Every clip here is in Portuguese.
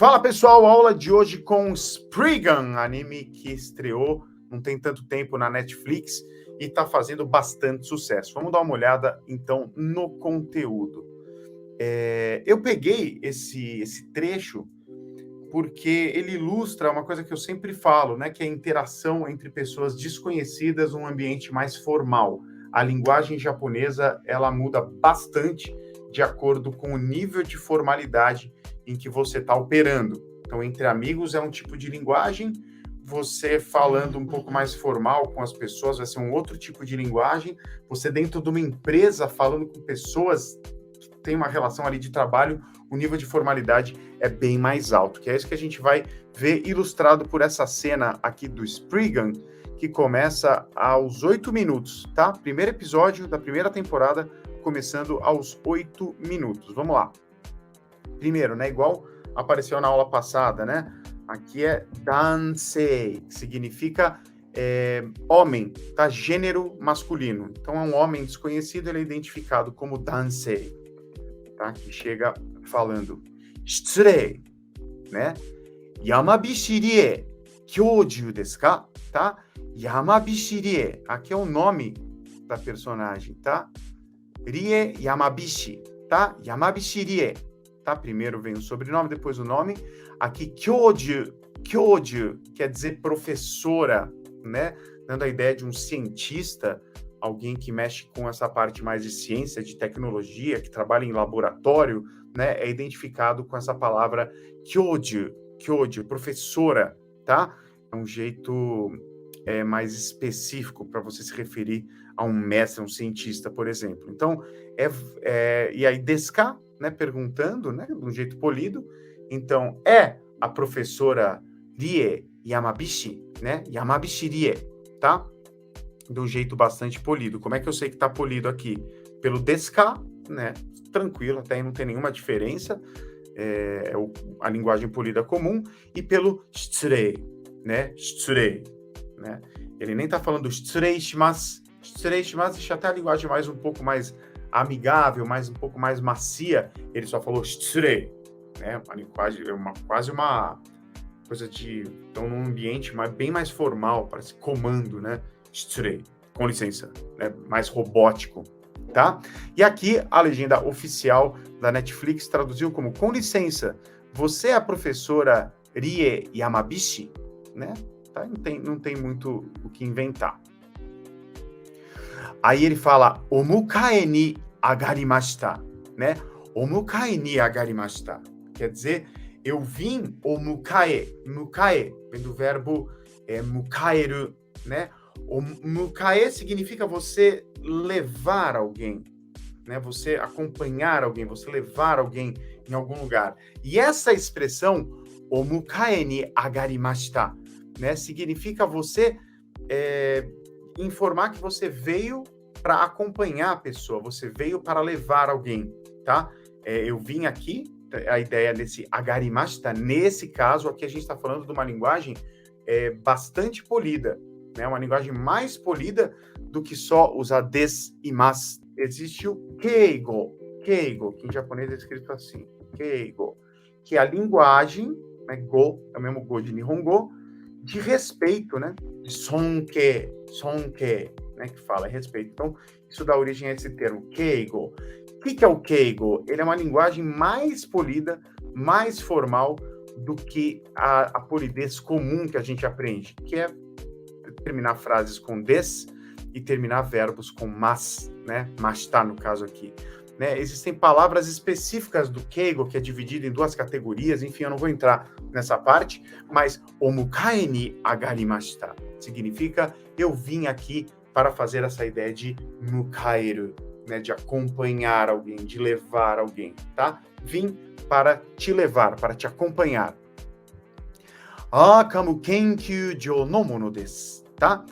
Fala pessoal, aula de hoje com Spriggan, anime que estreou não tem tanto tempo na Netflix e está fazendo bastante sucesso. Vamos dar uma olhada então no conteúdo. Eu peguei esse trecho porque ele ilustra uma coisa que eu sempre falo, né, que é a interação entre pessoas desconhecidas num ambiente mais formal. A linguagem japonesa ela muda bastante de acordo com o nível de formalidade em que você está operando. Então, entre amigos é um tipo de linguagem, você falando um pouco mais formal com as pessoas vai ser um outro tipo de linguagem, você dentro de uma empresa falando com pessoas que têm uma relação ali de trabalho, o nível de formalidade é bem mais alto, que é isso que a gente vai ver ilustrado por essa cena aqui do Spriggan, que começa aos 8 minutos, tá? Primeiro episódio da primeira temporada, começando aos 8 minutos. Vamos lá. Primeiro, né, igual apareceu na aula passada, né? Aqui é dansei, que significa homem, tá? Gênero masculino. Então, é um homem desconhecido, ele é identificado como dansei, tá? Que chega falando shitsurei, né? Yamabishirie kyouju desu ka? Tá? Yamabishirie, aqui é o nome da personagem, tá? Rie Yamabishi, tá? Yamabishirie, tá? Primeiro vem o sobrenome, depois o nome. Aqui, kyouju quer dizer professora, né? Dando a ideia de um cientista, alguém que mexe com essa parte mais de ciência, de tecnologia, que trabalha em laboratório, né? É identificado com essa palavra kyouju, professora, tá? É um jeito mais específico para você se referir a um mestre, um cientista, por exemplo. Então, e aí, desu ka, né, perguntando, né, de um jeito polido. Então, é a professora Rie Yamabishi, né, Yamabishi Rie, tá? De um jeito bastante polido. Como é que eu sei que tá polido aqui? Pelo desu ka, né, tranquilo, até aí não tem nenhuma diferença, a linguagem polida comum, e pelo shitsurei, né, shitsurei, né? Ele nem tá falando shitsurei shimasu, deixa até a linguagem um pouco mais amigável, um pouco mais macia, ele só falou shitsurei, né? Uma linguagem, quase uma coisa de... Então, num ambiente bem mais formal, parece comando, né? Shitsurei, com licença, né? Mais robótico, tá? E aqui, a legenda oficial da Netflix traduziu como, com licença, você é a professora Rie Yamabishi, né? Tá? Não tem muito o que inventar. Aí ele fala, omukae ni agarimashita, né? Omukae ni agarimashita. Quer dizer, eu vim, omukae, mukae, vem do verbo mukaeru, né? Mukae significa você levar alguém, né? Você acompanhar alguém, você levar alguém em algum lugar. E essa expressão, omukae ni agarimashita, né, significa você informar que você veio para acompanhar a pessoa, você veio para levar alguém, tá? Eu vim aqui, a ideia desse agarimashita, nesse caso aqui a gente está falando de uma linguagem bastante polida, né? Uma linguagem mais polida do que só usar des e mas. Existe o keigo, que em japonês é escrito assim, keigo, que é a linguagem, né, go, é o mesmo go de Nihongo, de respeito, né? De sonke, né? Que fala respeito. Então, isso dá origem a esse termo, keigo. O que é o keigo? Ele é uma linguagem mais polida, mais formal do que a polidez comum que a gente aprende, que é terminar frases com des e terminar verbos com mas, né? Mashita, no caso aqui. Né? Existem palavras específicas do keigo, que é dividido em duas categorias, enfim, eu não vou entrar nessa parte, mas omukae ni agarimashita significa eu vim aqui para fazer essa ideia de mukaeru, né? De acompanhar alguém, de levar alguém, tá? Vim para te levar, para te acompanhar. Akamu kenkyūjō no mono desu, tá?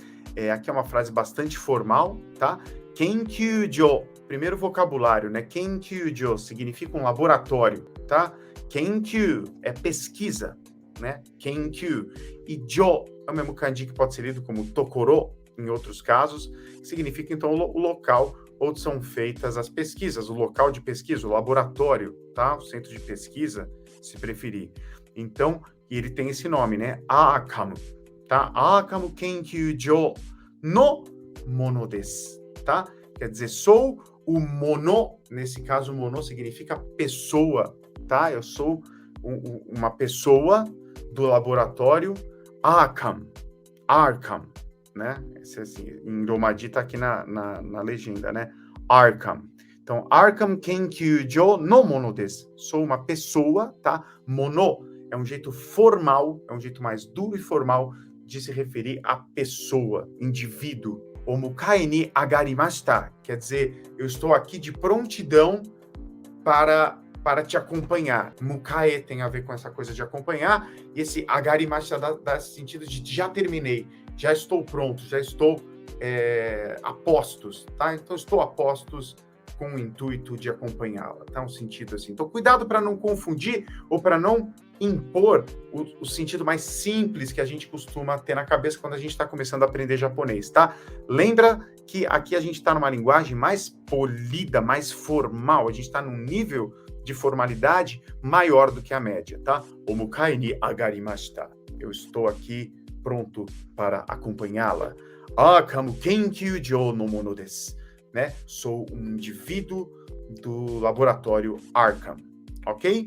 Aqui é uma frase bastante formal, tá? Kenkyūjō, primeiro vocabulário, né? Kenkyūjō significa um laboratório, tá? Kenkyu é pesquisa, né? Kenkyu. E jo é o mesmo kanji que pode ser lido como tokoro, em outros casos, que significa, então, o local onde são feitas as pesquisas, o local de pesquisa, o laboratório, tá? O centro de pesquisa, se preferir. Então, ele tem esse nome, né? Aakamu, tá? Aakamu Kenkyūjō no mono desu, tá? Quer dizer, sou o mono, nesse caso, mono significa pessoa, tá? Eu sou uma pessoa do laboratório Arkham, né? Esse, assim, em Romadi tá aqui na legenda, né? Arkham. Então, Arkham Kenkyūjō no mono desu. Sou uma pessoa, tá? Mono é um jeito formal, é um jeito mais duro e formal de se referir à pessoa, indivíduo. O mukae ni agarimashita, quer dizer, eu estou aqui de prontidão para te acompanhar. Mukae tem a ver com essa coisa de acompanhar, e esse agarimashita dá sentido de já terminei, já estou pronto, já estou a postos, tá? Então, estou a postos com o intuito de acompanhá-la, tá? Um sentido assim. Então, cuidado para não confundir ou para não impor o sentido mais simples que a gente costuma ter na cabeça quando a gente está começando a aprender japonês, tá? Lembra que aqui a gente está numa linguagem mais polida, mais formal, a gente está num nível de formalidade maior do que a média, tá? O mukai ni agarimashita. Eu estou aqui pronto para acompanhá-la. Akamu Kenkyūjō no mono desu, né? Sou um indivíduo do laboratório Arkham, ok?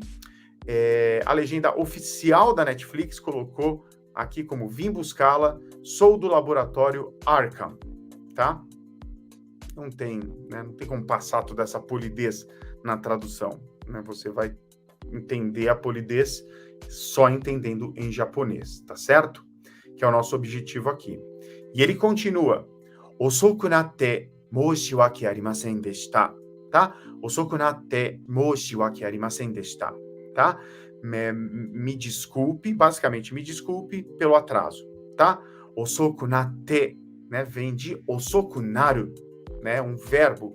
A legenda oficial da Netflix colocou aqui como vim buscá-la, sou do laboratório Arkham, tá? Não tem como passar toda essa polidez na tradução, né? Você vai entender a polidez só entendendo em japonês, tá certo? Que é o nosso objetivo aqui. E ele continua, osoku natte moushiwake arimasen deshita, tá? Osoku natte moushiwake arimasen deshita, tá? Me desculpe, basicamente, me desculpe pelo atraso, tá? Osoku natte, né? Vem de osoku naru, né? Um verbo,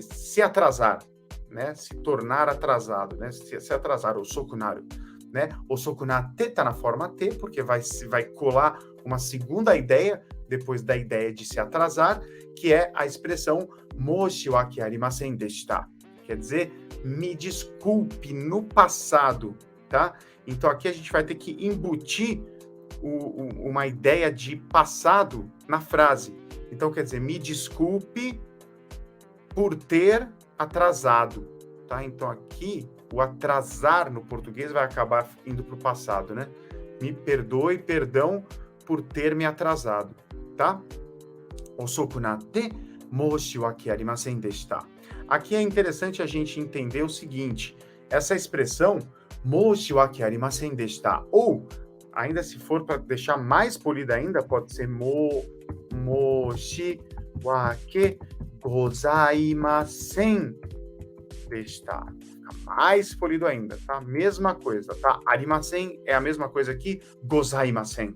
se atrasar, né? Se tornar atrasado, né? Se atrasar, osoku naru, né? Osoku natte tá na forma T, porque vai colar uma segunda ideia, depois da ideia de se atrasar, que é a expressão moshiwake arimasen deshita. Quer dizer, me desculpe no passado, tá? Então aqui a gente vai ter que embutir uma ideia de passado na frase. Então quer dizer, me desculpe por ter atrasado, tá? Então aqui o atrasar no português vai acabar indo para o passado, né? Me perdoe, perdão por ter me atrasado, tá? Osoku natte moushiwake arimasen deshita. Aqui é interessante a gente entender o seguinte, essa expressão moushiwake arimasen deshita, ou ainda se for para deixar mais polida ainda, pode ser moshiwake gozaimasen deshita. Fica mais polido ainda, tá? Mesma coisa, tá? Arimasen é a mesma coisa aqui, gozaimasen,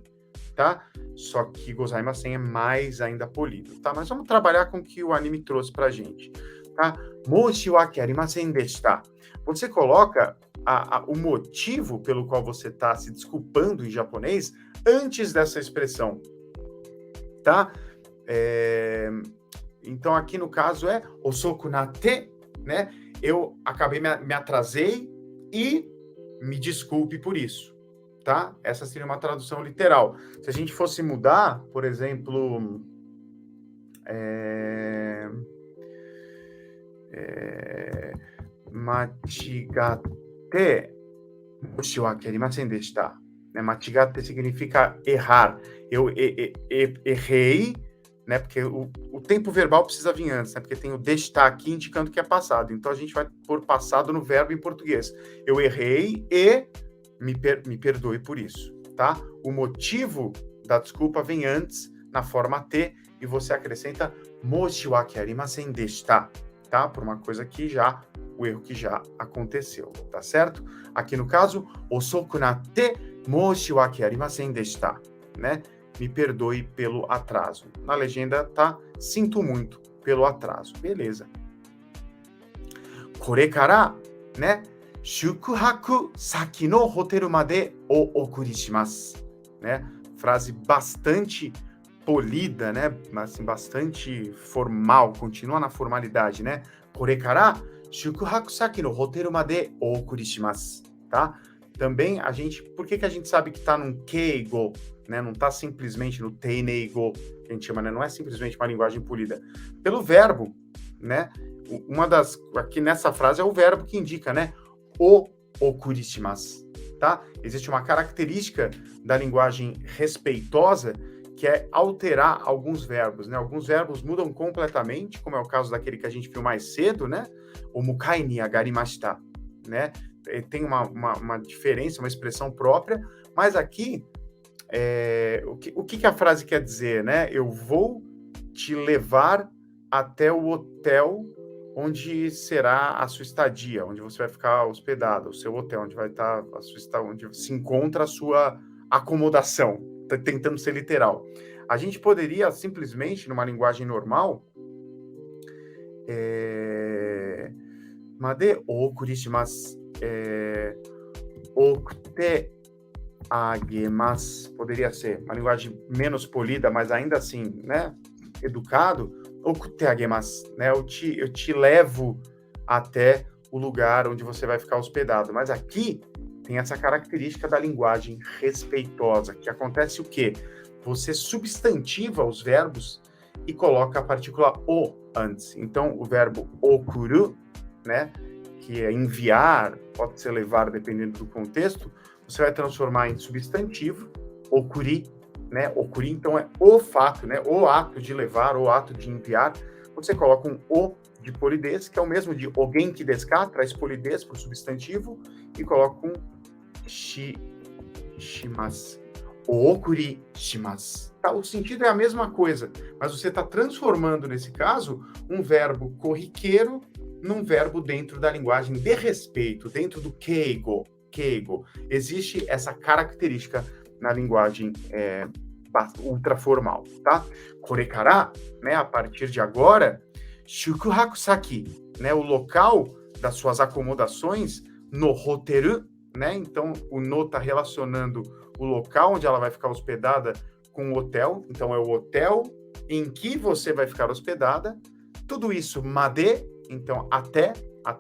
tá? Só que gozaimasen é mais ainda polido, tá? Mas vamos trabalhar com o que o anime trouxe pra gente, tá? Moshiwake arimasen deshita. Você coloca o motivo pelo qual você está se desculpando em japonês antes dessa expressão, tá? Então, aqui no caso é osoku natte, né? Eu acabei, me atrasei e me desculpe por isso, tá? Essa seria uma tradução literal. Se a gente fosse mudar, por exemplo, machigatte moshiwake arimasen deshita. Machigatte significa errar. Eu errei, né? Porque o tempo verbal precisa vir antes, né? Porque tem o deshita aqui indicando que é passado. Então a gente vai pôr passado no verbo em português. Eu errei e me perdoe por isso, tá? O motivo da desculpa vem antes, na forma T, e você acrescenta moshiwake arimasen deshita, tá? Por uma coisa que o erro que já aconteceu, tá certo? Aqui no caso, osoku natte moshiwake arimasen deshita, né? Me perdoe pelo atraso. Na legenda tá, sinto muito pelo atraso. Beleza. Kore kara, né? Shukuhaku saki no hoteru made o okuri shimasu, né? Frase bastante polida, né? Assim, bastante formal, continua na formalidade, né? Kore kara shukuhaku saki no hoteru made o okuri shimasu, tá? também por que a gente sabe que está num keigo, né? Não está simplesmente no teineigo, que a gente chama, né? Não é simplesmente uma linguagem polida. Pelo verbo, né? Aqui nessa frase é o verbo que indica, né? O okurishimasu, tá? Existe uma característica da linguagem respeitosa que é alterar alguns verbos, né? Alguns verbos mudam completamente, como é o caso daquele que a gente viu mais cedo, né? O mukai ni agarimashita, né? Tem uma diferença, uma expressão própria, mas aqui, o que a frase quer dizer, né? Eu vou te levar até o hotel onde será a sua estadia, onde você vai ficar hospedado, o seu hotel, onde vai estar onde se encontra a sua acomodação, tentando ser literal. A gente poderia simplesmente, numa linguagem normal, Made okurishimasu, okute agemasu, poderia ser uma linguagem menos polida, mas ainda assim, né, educado, okute agemasu, né, eu te levo até o lugar onde você vai ficar hospedado. Mas aqui tem essa característica da linguagem respeitosa, que acontece o quê? Você substantiva os verbos e coloca a partícula o antes. Então, o verbo okuru, né, que é enviar, pode ser levar, dependendo do contexto, você vai transformar em substantivo, okuri, né? Okuri, então, é o fato, né? O ato de levar, o ato de enviar. Você coloca um o de polidez, que é o mesmo de ogenki desu ka, traz polidez para o substantivo, e coloca um shimasu. O okuri shimasu. Tá? O sentido é a mesma coisa, mas você está transformando, nesse caso, um verbo corriqueiro num verbo dentro da linguagem de respeito, dentro do keigo. Existe essa característica na linguagem ultraformal, tá? Korekara, né, a partir de agora, shukuhaku saki, né, o local das suas acomodações no hoteru, né? Então, o no está relacionando o local onde ela vai ficar hospedada com o hotel. Então, é o hotel em que você vai ficar hospedada. Tudo isso, made, então, até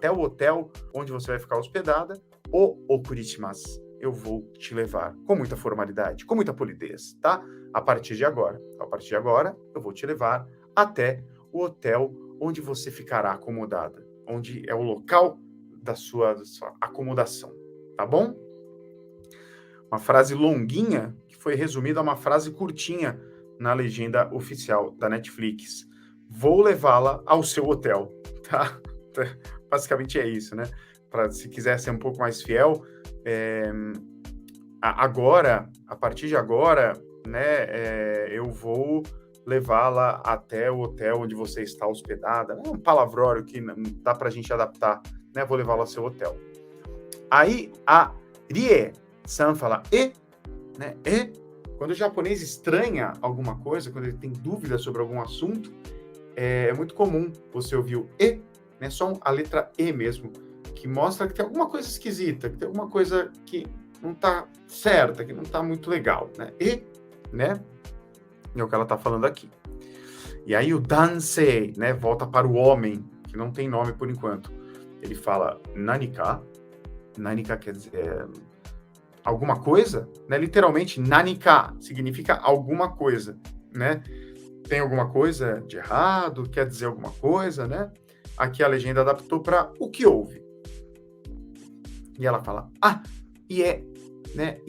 o hotel onde você vai ficar hospedada. O okurishimasu, eu vou te levar com muita formalidade, com muita polidez, tá? A partir de agora, eu vou te levar até o hotel onde você ficará acomodada, onde é o local da sua acomodação, tá bom? Uma frase longuinha que foi resumida a uma frase curtinha na legenda oficial da Netflix. Vou levá-la ao seu hotel, tá? Basicamente é isso, né? Se quiser ser um pouco mais fiel, a partir de agora, né, eu vou levá-la até o hotel onde você está hospedada. É um palavrório que não dá para a gente adaptar, né? Vou levá-la ao seu hotel. Aí a Rie-san fala né? Quando o japonês estranha alguma coisa, quando ele tem dúvida sobre algum assunto, é muito comum você ouvir o né? Só a letra E mesmo, que mostra que tem alguma coisa esquisita, que tem alguma coisa que não está certa, que não está muito legal, né? Né? É o que ela está falando aqui. E aí o dansei, né? Volta para o homem, que não tem nome por enquanto. Ele fala nanika. Nanika quer dizer alguma coisa, né? Literalmente, nanika significa alguma coisa, né? Tem alguma coisa de errado, quer dizer alguma coisa, né? Aqui a legenda adaptou para o que houve. E ela fala, né?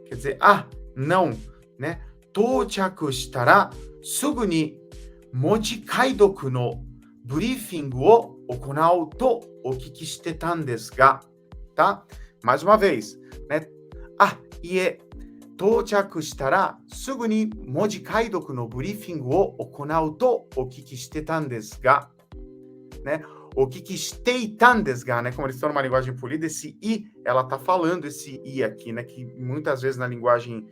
Quer dizer, não, né? Touchaku shitara sugu ni mochi kaidoku no briefingu o okonau to okiki shite tan desu ga, tá? Mais uma vez, né? Touchaku shitara sugu ni mochi kaidoku no briefingu o okonau to okiki shite tan desu ga, né? Okiki shitei tan desu ga, né? Como eles estão numa linguagem polida, esse i, ela tá falando esse i aqui, né? Que muitas vezes na linguagem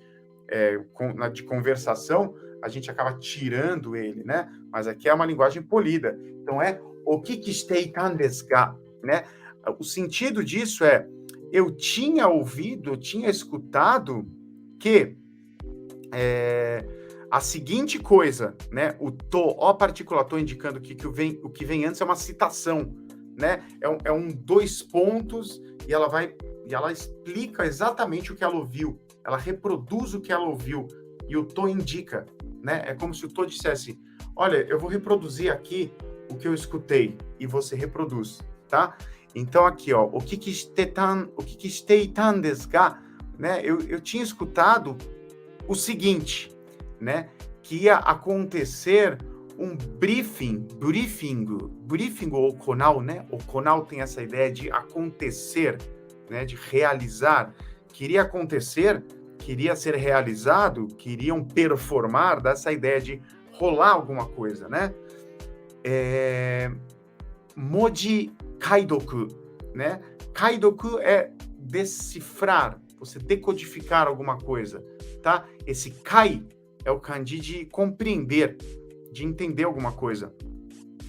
de conversação, a gente acaba tirando ele, né? Mas aqui é uma linguagem polida. Então, okiki shitei tan desu ga, né? O sentido disso eu tinha ouvido, eu tinha escutado que a seguinte coisa, né? O to, a partícula to indicando que o que vem antes é uma citação, né? É dois pontos e ela vai e ela explica exatamente o que ela ouviu, ela reproduz o que ela ouviu, e o to indica, né? É como se o to dissesse, olha, eu vou reproduzir aqui o que eu escutei, e você reproduz, tá? Então aqui, ó, o que shitei tan desu ga, né? Eu tinha escutado o seguinte, né? Que ia acontecer um briefing ou konau, né? O konau tem essa ideia de acontecer, né? De realizar. Queria acontecer, queria ser realizado, queriam performar, dessa ideia de rolar alguma coisa, né? Moji kaidoku, né? Kaidoku é decifrar, você decodificar alguma coisa, tá? Esse kai é o kanji de compreender, de entender alguma coisa.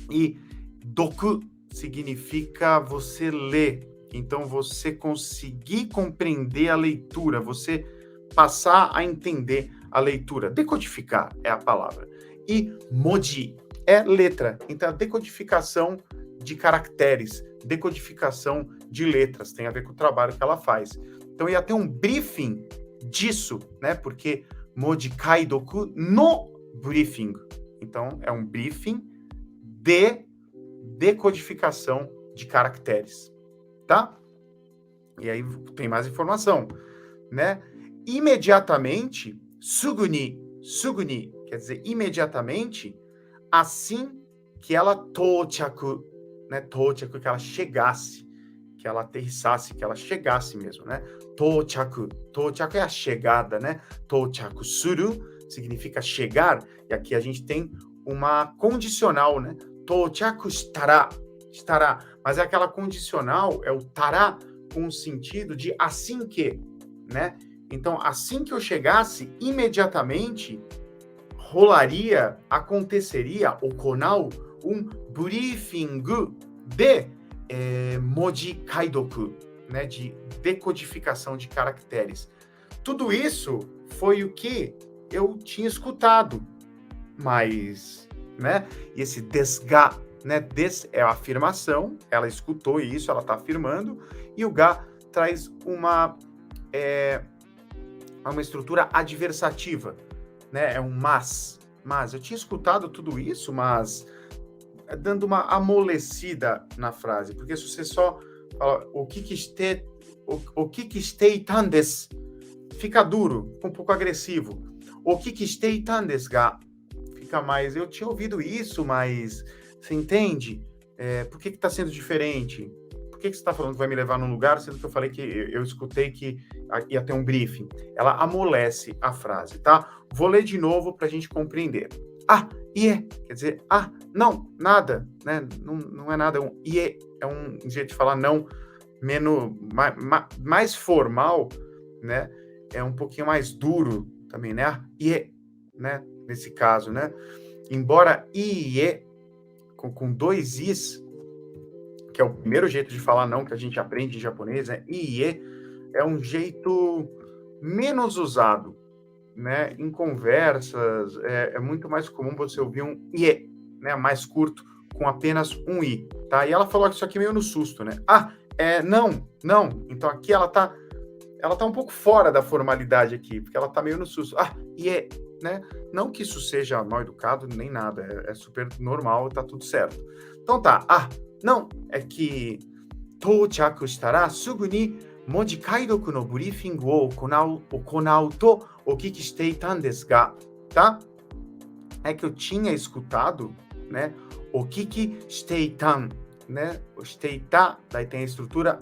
E doku significa você ler. Então, você conseguir compreender a leitura, você passar a entender a leitura. Decodificar é a palavra. E moji é letra. Então, a decodificação de caracteres, decodificação de letras, tem a ver com o trabalho que ela faz. Então, ia ter um briefing disso, né? Porque moji kaidoku no briefing. Então, é um briefing de decodificação de caracteres, tá? E aí tem mais informação, né? Imediatamente, suguni, quer dizer, imediatamente, assim que ela tochaku, né? Tochaku, que ela chegasse, que ela aterrissasse, que ela chegasse mesmo, né? Tochaku é a chegada, né? Tochaku suru significa chegar, e aqui a gente tem uma condicional, né? Tochaku estará, mas é aquela condicional, é o tará, com o sentido de assim que, né? Então, assim que eu chegasse, imediatamente rolaria, aconteceria, okonau, um briefing de moji kaidoku, né? De decodificação de caracteres. Tudo isso foi o que eu tinha escutado, mas, né? E esse desga, né? Des é a afirmação, ela escutou isso, ela está afirmando, e o ga traz uma estrutura adversativa, né? É um mas. Mas eu tinha escutado tudo isso, mas dando uma amolecida na frase, porque se você só fala o que shitei tan desu, fica duro, fica um pouco agressivo. O que shitei tan desu ga fica mais, eu tinha ouvido isso, mas você entende? Por que está sendo diferente? Por que você está falando que vai me levar num lugar, sendo que eu falei que eu escutei que ia ter um briefing? Ela amolece a frase, tá? Vou ler de novo para a gente compreender. Quer dizer, não, nada, né? Não é nada, é um ie, é um jeito de falar não menos, mais formal, né? É um pouquinho mais duro também, né? Ie, né? Nesse caso, né? Embora ie, com dois is, que é o primeiro jeito de falar não que a gente aprende em japonês, né? Ie é um jeito menos usado, né? Em conversas, é muito mais comum você ouvir um ie, né? Mais curto, com apenas um i, tá? E ela falou isso aqui meio no susto, né? Não. Então aqui ela tá um pouco fora da formalidade aqui, porque ela tá meio no susto. Ie, né? Não que isso seja mal educado, nem nada, é super normal, tá tudo certo. Então tá, não, é que tochaku shitara sugu ni moji kaidoku no briefing o okonau to okiki shitei tan desu ga, tá? É que eu tinha escutado, né? Okiki shitei tan, né? O shitei ta, daí tem a estrutura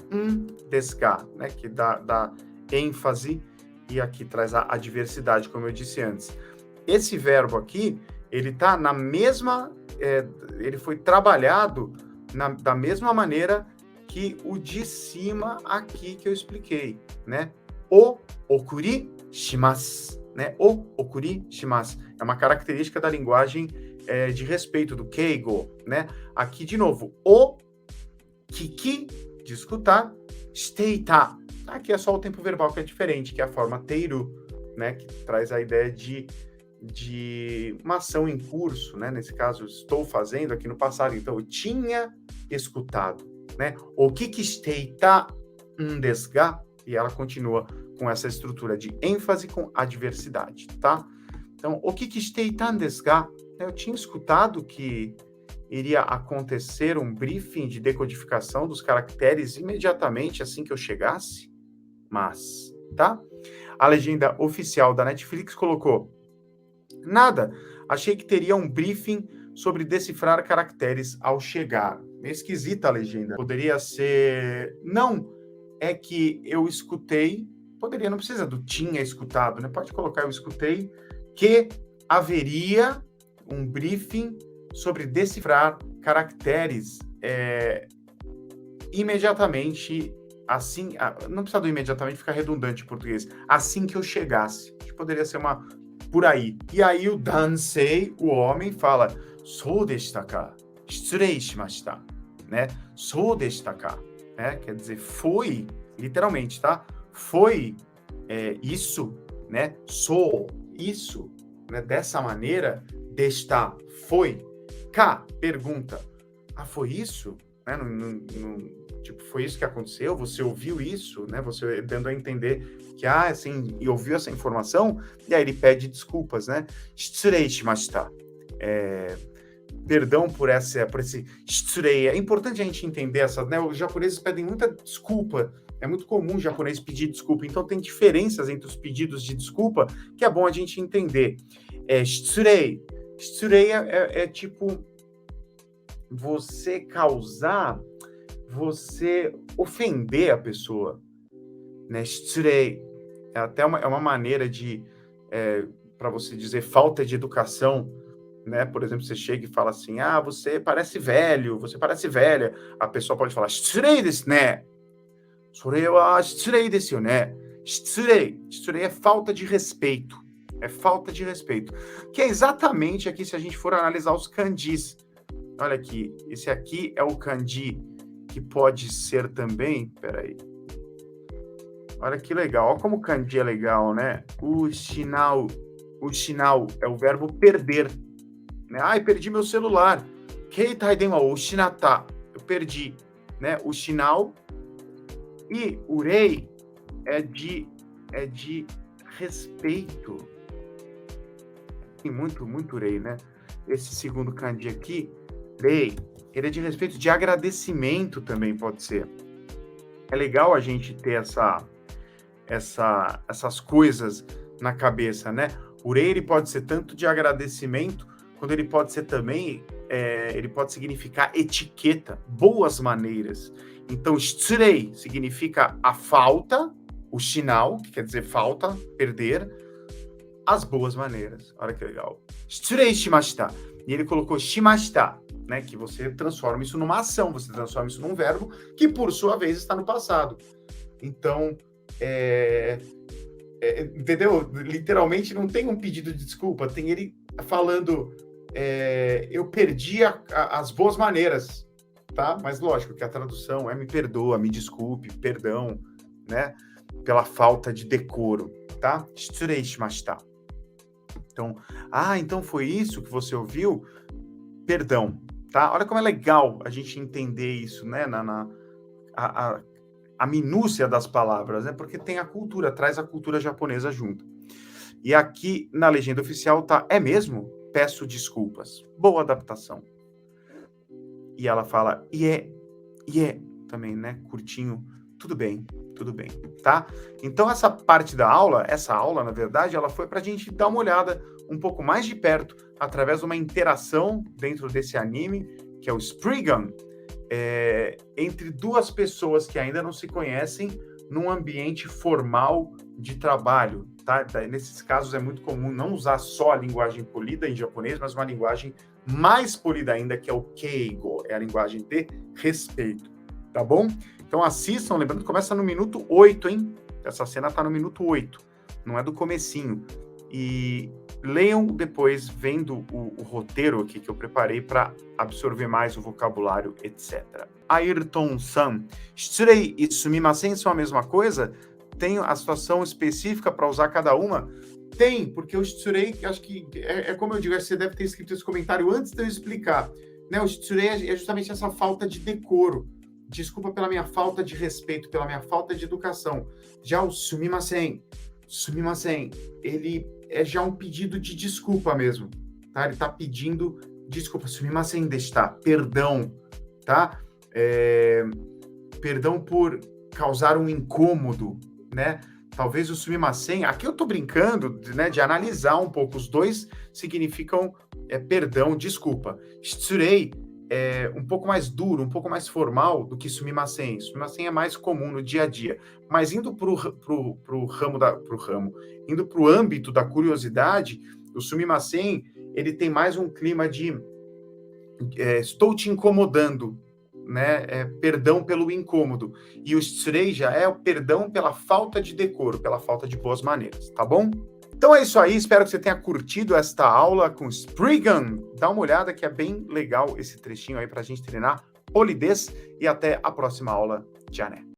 desu ga, né? Que dá ênfase e aqui traz a adversidade, como eu disse antes. Esse verbo aqui, ele tá na mesma, ele foi trabalhado da mesma maneira que o de cima aqui que eu expliquei, né? O okuri shimasu, né? O okuri shimasu. É uma característica da linguagem de respeito, do keigo, né? Aqui, de novo, o kiki, de escutar, shiteita. Aqui é só o tempo verbal que é diferente, que é a forma teiru, né? Que traz a ideia de uma ação em curso, né? Nesse caso, estou fazendo aqui no passado. Então, eu tinha escutado, né? O que shiteita, desu ga, e ela continua com essa estrutura de ênfase com adversidade, tá? Então, o que shitei itan desu ga? Eu tinha escutado que iria acontecer um briefing de decodificação dos caracteres imediatamente assim que eu chegasse, mas, tá? A legenda oficial da Netflix colocou: nada, achei que teria um briefing sobre decifrar caracteres ao chegar. Meio esquisita a legenda. Poderia ser... Não, é que eu escutei, poderia, não precisa do tinha escutado, né? Pode colocar eu escutei, que haveria um briefing sobre decifrar caracteres imediatamente, assim, não precisa do imediatamente, fica redundante em português, assim que eu chegasse. Acho que poderia ser uma por aí. E aí o Dansei, o homem, fala, sou deshita ka, shitsurei shimashita, né? Sou deshita ka, né? Quer dizer, foi, literalmente, tá? Foi isso, né? Sou isso, né? Dessa maneira, desta, foi. Ka, pergunta, foi isso? Né? Tipo, foi isso que aconteceu? Você ouviu isso? Né? Você dando a entender que, assim, e ouviu essa informação, e aí ele pede desculpas, né? Shitsurei shimashita. Perdão por esse shitsurei. É importante a gente entender essas, né? Os japoneses pedem muita desculpa. É muito comum o japonês pedir desculpa. Então, tem diferenças entre os pedidos de desculpa que é bom a gente entender. Shitsurei. Shitsurei é tipo você causar, você ofender a pessoa, né? Shitsurei é até uma maneira de, para você dizer falta de educação, né? Por exemplo, você chega e fala assim, você parece velho, você parece velha. A pessoa pode falar, shitsurei desu ne. Sore wa shitsurei desu yo ne. Shitsurei é falta de respeito. É falta de respeito. Que é exatamente aqui, se a gente for analisar os kanjis. Olha aqui, esse aqui é o kanji que pode ser também... Peraí. Olha que legal, olha como o kanji é legal, né? O shinau é o verbo perder. Né? Perdi meu celular. Keitai denwa o shinata. Eu perdi. Né? O shinau e o rei é de respeito. Tem muito rei, né? Esse segundo kanji aqui, rei, ele é de respeito, de agradecimento também pode ser. É legal a gente ter essas coisas na cabeça, né? O rei, ele pode ser tanto de agradecimento, quando ele pode ser também, ele pode significar etiqueta, boas maneiras. Então, shitsurei significa a falta, o shinau, que quer dizer falta, perder, as boas maneiras. Olha que legal. Shitsurei shimashita. E ele colocou shimashita, né? Que você transforma isso numa ação, você transforma isso num verbo que, por sua vez, está no passado. Então, entendeu? Literalmente não tem um pedido de desculpa, tem ele falando, eu perdi as boas maneiras, tá? Mas lógico que a tradução me perdoa, me desculpe, perdão, né? Pela falta de decoro, tá? Shitsurei shimashita. Então, então foi isso que você ouviu? Perdão, tá? Olha como é legal a gente entender isso, né? A minúcia das palavras, né? Porque tem a cultura, traz a cultura japonesa junto. E aqui na legenda oficial tá, é mesmo? Peço desculpas. Boa adaptação. E ela fala, também, né? Curtinho, tudo bem, tá? Então essa parte da aula, na verdade, ela foi pra gente dar uma olhada um pouco mais de perto, através de uma interação dentro desse anime, que é o Spriggan, entre duas pessoas que ainda não se conhecem num ambiente formal de trabalho, tá? Nesses casos é muito comum não usar só a linguagem polida em japonês, mas uma linguagem mais polida ainda, que é o keigo, é a linguagem de respeito, tá bom? Então assistam, lembrando que começa no minuto 8, hein? Essa cena tá no minuto 8, não é do comecinho. E leiam depois, vendo o roteiro aqui que eu preparei para absorver mais o vocabulário, etc. Ayrton-san, shitsurei e sumimasen são a mesma coisa? Tem a situação específica para usar cada uma? Tem, porque o shitsurei, acho que como eu digo, você deve ter escrito esse comentário antes de eu explicar. Né? O shitsurei é justamente essa falta de decoro. desculpa pela minha falta de respeito, pela minha falta de educação. Já o sumimasen, ele é já um pedido de desculpa mesmo, tá? Ele está pedindo desculpa, sumimasen deshita, perdão, tá? Perdão por causar um incômodo, né? Talvez o sumimasen, aqui eu tô brincando, né, de analisar um pouco, os dois significam perdão, desculpa. Shitsurei é um pouco mais duro, um pouco mais formal do que sumimasen. Sumimasen é mais comum no dia a dia, mas indo indo para o âmbito da curiosidade, o sumimasen, ele tem mais um clima de estou te incomodando, né? Perdão pelo incômodo. E o shitsurei já é o perdão pela falta de decoro, pela falta de boas maneiras, tá bom? Então é isso aí, espero que você tenha curtido esta aula com Spriggan. Dá uma olhada que é bem legal esse trechinho aí para a gente treinar polidez e até a próxima aula. Tchau, né?